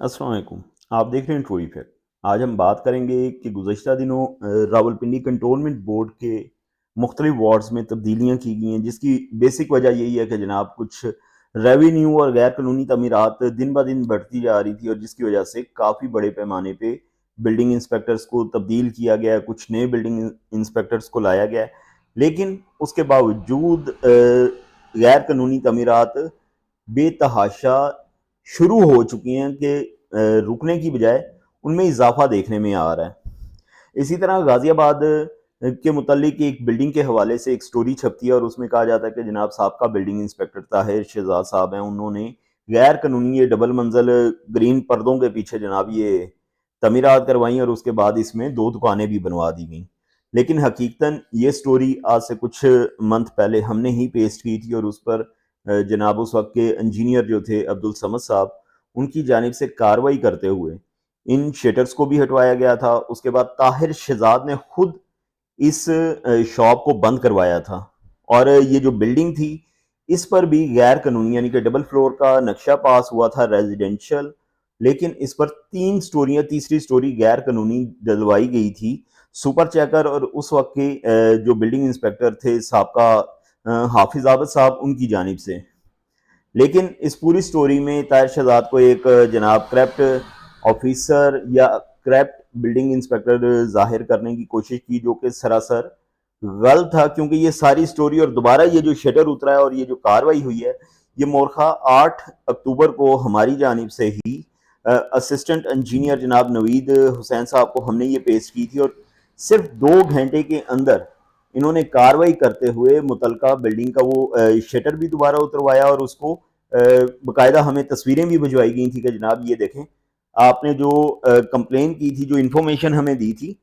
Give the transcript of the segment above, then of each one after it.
अस्सलाम वालेकुम। आप देख रहे हैं ट्रू इफेक्ट। आज हम बात करेंगे कि गुज़श्ता दिनों रावलपिंडी कंटोनमेंट बोर्ड के मुख्तलिफ वार्ड्स में तब्दीलियाँ की गई हैं, जिसकी बेसिक वजह यही है कि जनाब कुछ रेवेन्यू और गैर कानूनी तमीरात दिन ब दिन बढ़ती जा रही थी, और जिसकी वजह से काफ़ी बड़े पैमाने पे बिल्डिंग इंस्पेक्टर्स को तब्दील किया गया है, कुछ नए बिल्डिंग इंस्पेक्टर्स को लाया गया है। लेकिन उसके बावजूद गैर कानूनी तमीरात बेतहाशा शुरू हो चुकी हैं कि रुकने की बजाय उनमें इजाफा देखने में आ रहा है। इसी तरह गाजियाबाद के मुतालिक एक बिल्डिंग के हवाले से एक स्टोरी छपती है, और उसमें कहा जाता है कि जनाब साहबका बिल्डिंग इंस्पेक्टर ताहिर शहजाद साहब हैं, उन्होंने गैर कानूनी ये डबल मंजिल ग्रीन पर्दों के पीछे जनाब ये तमीरात करवाई, और उसके बाद इसमें 2 दुकानें भी बनवा दी गई। लेकिन हकीकतन ये स्टोरी आज से कुछ मंथ पहले हमने ही पेस्ट की थी, और उस पर जनाब उस वक्त के इंजीनियर जो थे अब्दुल समद साहब, उनकी जानिब से कार्रवाई करते हुए इन शटर्स को भी हटवाया गया था। उसके बाद ताहिर शहजाद ने खुद इस शॉप को बंद करवाया था, और ये जो बिल्डिंग थी इस पर भी गैर कानूनी यानी कि डबल फ्लोर का नक्शा पास हुआ था रेजिडेंशियल, लेकिन इस पर 3 स्टोरियां, तीसरी स्टोरी गैर कानूनी डलवाई गई थी सुपर चेकर और उस वक्त के जो बिल्डिंग इंस्पेक्टर थे साहबका हाफिज आबद साहब, उनकी जानिब से। लेकिन इस पूरी स्टोरी में ताहिर शहजाद को एक जनाब करप्ट ऑफिसर या करप्ट बिल्डिंग इंस्पेक्टर जाहिर करने की कोशिश की, जो कि सरासर गलत था, क्योंकि ये सारी स्टोरी और दोबारा ये जो शटर उतरा है और ये जो कार्रवाई हुई है, ये मोरखा 8 अक्टूबर को हमारी जानिब से ही असिस्टेंट इंजीनियर जनाब नवीद हुसैन साहब को हमने ये पेश की थी, और सिर्फ 2 घंटे के अंदर इन्होंने कार्रवाई करते हुए मुतलका बिल्डिंग का वो शटर भी दोबारा उतरवाया, और उसको बाकायदा हमें तस्वीरें भी भिजवाई गई थी कि जनाब ये देखें, आपने जो कंप्लेन की थी, जो इन्फॉर्मेशन हमें दी थी,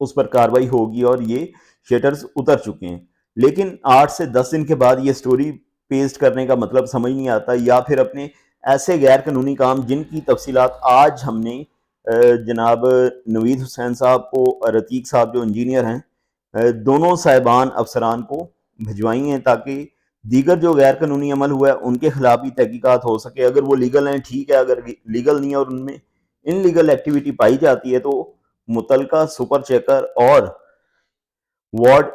उस पर कार्रवाई होगी और ये शटर्स उतर चुके हैं। लेकिन 8 से 10 दिन के बाद ये स्टोरी पेस्ट करने का मतलब समझ नहीं आता, या फिर अपने ऐसे गैर कानूनी काम जिनकी तफसीलात आज हमने जनाब नवीद हुसैन साहब को और रतीक साहब जो इंजीनियर हैं, दोनों साहिबान अफसरान को भिजवाई हैं, ताकि दीगर जो गैर कानूनी अमल हुआ है उनके खिलाफ भी तहकीकात हो सके। अगर वो लीगल हैं ठीक है, अगर लीगल नहीं है और उनमें इनलीगल एक्टिविटी पाई जाती है, तो मुतलका सुपर चेकर और वार्ड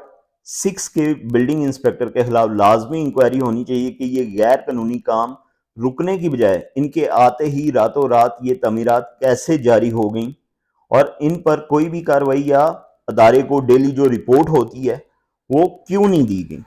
6 के बिल्डिंग इंस्पेक्टर के खिलाफ लाजमी इंक्वायरी होनी चाहिए कि ये गैर कानूनी काम रुकने की बजाय इनके आते ही रातों रात ये तमीरात कैसे जारी हो गई, और इन पर कोई भी कार्रवाई या अदारे को डेली जो रिपोर्ट होती है वो क्यों नहीं दी गई।